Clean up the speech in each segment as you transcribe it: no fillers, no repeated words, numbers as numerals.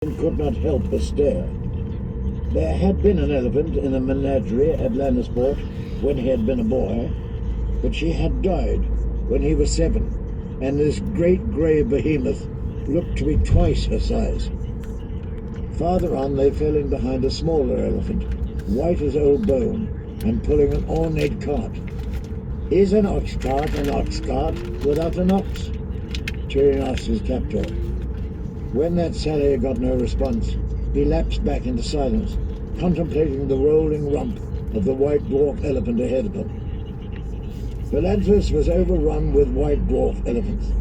could not help but stare. There had been an elephant in a menagerie at Lannisport when he had been a boy, but she had died when he was 7, and this great grey behemoth looked to be twice her size. Farther on they fell in behind a smaller elephant, white as old bone, and pulling an ornate cart. "Is an ox cart without an ox?" Tyrion asked his captor. When that sally got no response, he lapsed back into silence, contemplating the rolling rump of the white dwarf elephant ahead of him. Volantis was overrun with white dwarf elephants.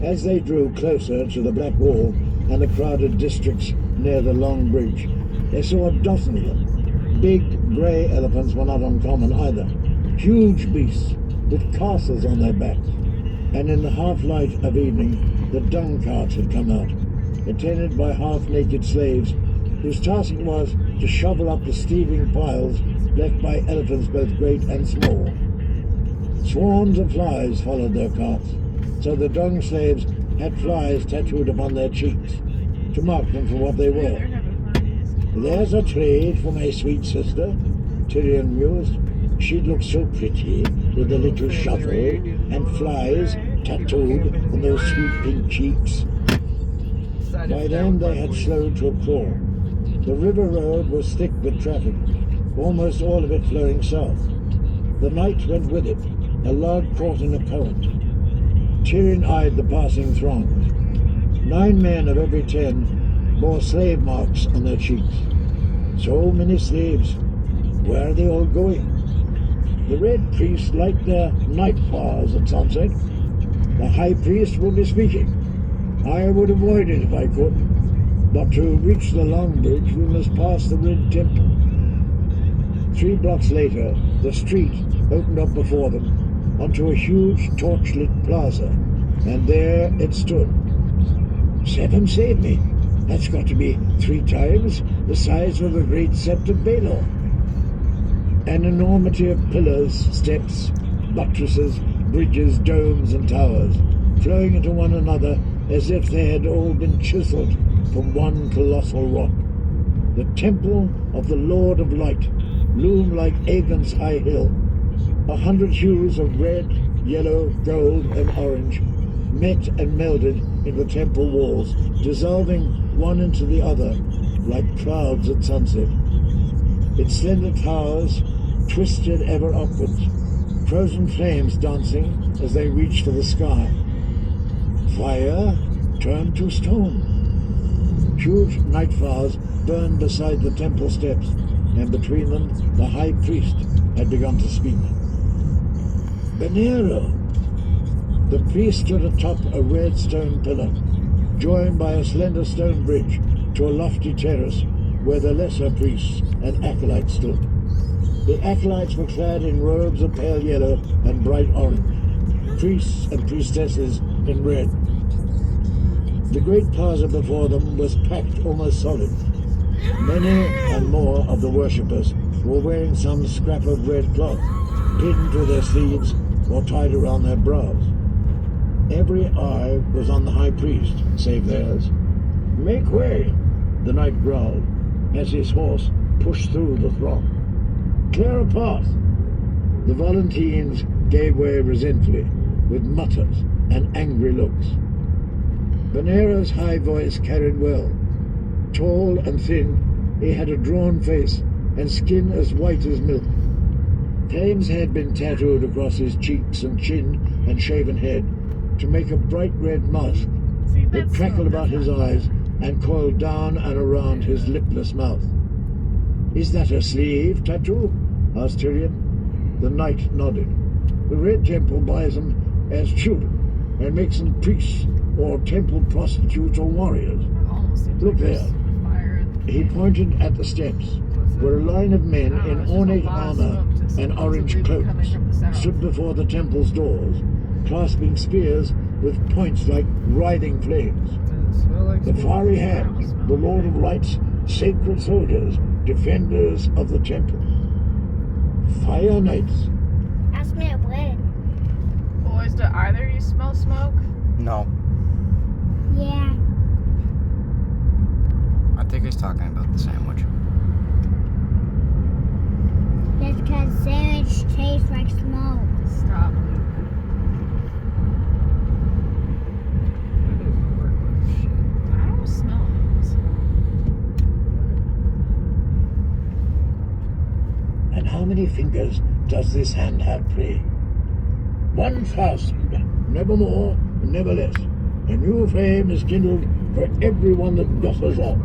As they drew closer to the Black Wall and the crowded districts near the Long Bridge, they saw a dozen of them. Big grey elephants were not uncommon either, huge beasts with castles on their backs. And in the half-light of evening, the dung carts had come out, attended by half-naked slaves, whose task it was to shovel up the steaming piles left by elephants both great and small. Swarms of flies followed their carts, so the dung slaves had flies tattooed upon their cheeks, to mark them for what they were. "There's a trade for my sweet sister," Tyrion mused. "She'd look so pretty with a little shovel and flies tattooed on those sweet pink cheeks." By then they had slowed to a crawl. The river road was thick with traffic, almost all of it flowing south. The night went with it, a log caught in a current. Tyrion eyed the passing throngs. 9 men of every 10 bore slave marks on their cheeks. So many slaves. Where are they all going? The Red Priests light their night fires at sunset. The High Priest will be speaking. I would avoid it if I could, but to reach the Long Bridge we must pass the Red Temple. 3 blocks later, the street opened up before them onto a huge torch-lit plaza, and there it stood. 7 saved me. That's got to be 3 times the size of the great Sept of Baelor. An enormity of pillars, steps, buttresses, bridges, domes, and towers, flowing into one another as if they had all been chiseled from one colossal rock. The temple of the Lord of Light loomed like Aegon's high hill. 100 hues of red, yellow, gold, and orange met and melded in the temple walls, dissolving one into the other like clouds at sunset. Its slender towers twisted ever upwards, frozen flames dancing as they reached for the sky. Fire turned to stone. Huge night fires burned beside the temple steps, and between them the High Priest had begun to speak. "Benerro!" The priest stood atop a red stone pillar, joined by a slender stone bridge to a lofty terrace where the lesser priests and acolytes stood. The acolytes were clad in robes of pale yellow and bright orange, priests and priestesses in red. The great plaza before them was packed almost solid. Many and more of the worshippers were wearing some scrap of red cloth, pinned to their sleeves or tied around their brows. Every eye was on the High Priest, save theirs. "Make way," the knight growled, as his horse pushed through the throng. "Clear a path." The Volantines gave way resentfully, with mutters and angry looks. Benerro's high voice carried well. Tall and thin, he had a drawn face and skin as white as milk. Flames had been tattooed across his cheeks and chin and shaven head to make a bright red mask that crackled about his eyes and coiled down and around his lipless mouth. "Is that a sleeve tattoo?" asked Tyrion. The knight nodded. "The Red Temple buys them as children and makes them priests or temple prostitutes or warriors. Look there." He pointed at the steps, where a line of men in ornate armor and orange cloaks stood before the temple's doors, clasping spears with points like writhing flames. "The fiery hand, the Lord of Light's sacred soldiers, defenders of the temple. Fire Knights." I smell blood. Boys, do either of you smell smoke? No. Yeah. think he's talking about the sandwich. That's because sandwich tastes like smoke. Stop. That doesn't work like shit. I don't smell those. And how many fingers does this hand have, pray? 1,000. Never more, never less. A new flame is kindled for everyone that doffers up.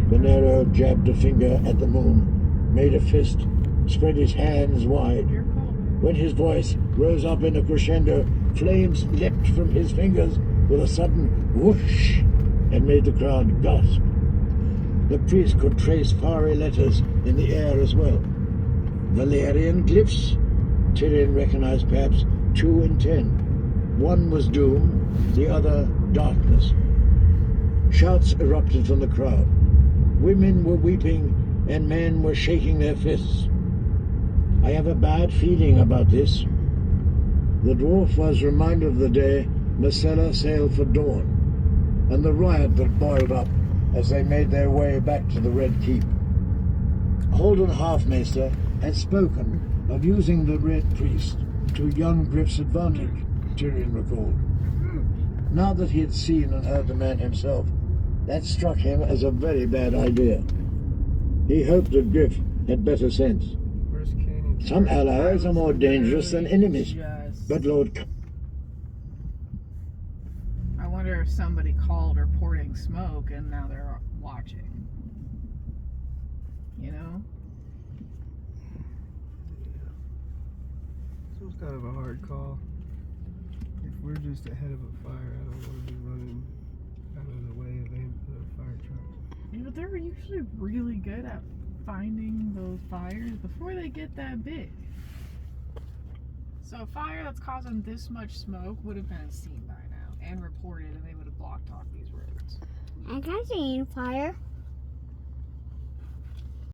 Venero jabbed a finger at the moon, made a fist, spread his hands wide. You're cold. When his voice rose up in a crescendo, flames leapt from his fingers with a sudden whoosh and made the crowd gasp. The priest could trace fiery letters in the air as well. Valerian glyphs. Tyrion recognized perhaps 2 in 10. One was doom, the other darkness. Shouts erupted from the crowd. Women were weeping and men were shaking their fists. I have a bad feeling about this. The dwarf was reminded of the day Myrcella sailed for Dawn, and the riot that boiled up as they made their way back to the Red Keep. Holden Halfmaester had spoken of using the Red Priest to young Griff's advantage, Tyrion recalled. Now that he had seen and heard the man himself, that struck him as a very bad idea. He hoped that Griff had better sense. Where's Canyon? Some allies are more dangerous than enemies, but Lord... I wonder if somebody called reporting smoke and now they're watching. You know? This was kind of a hard call. If we're just ahead of a fire, I don't want to be running out of the way of the fire trucks. Yeah, but they're usually really good at finding those fires before they get that big. So a fire that's causing this much smoke would have been seen by now and reported, and they would have blocked off these roads. I can't see fire.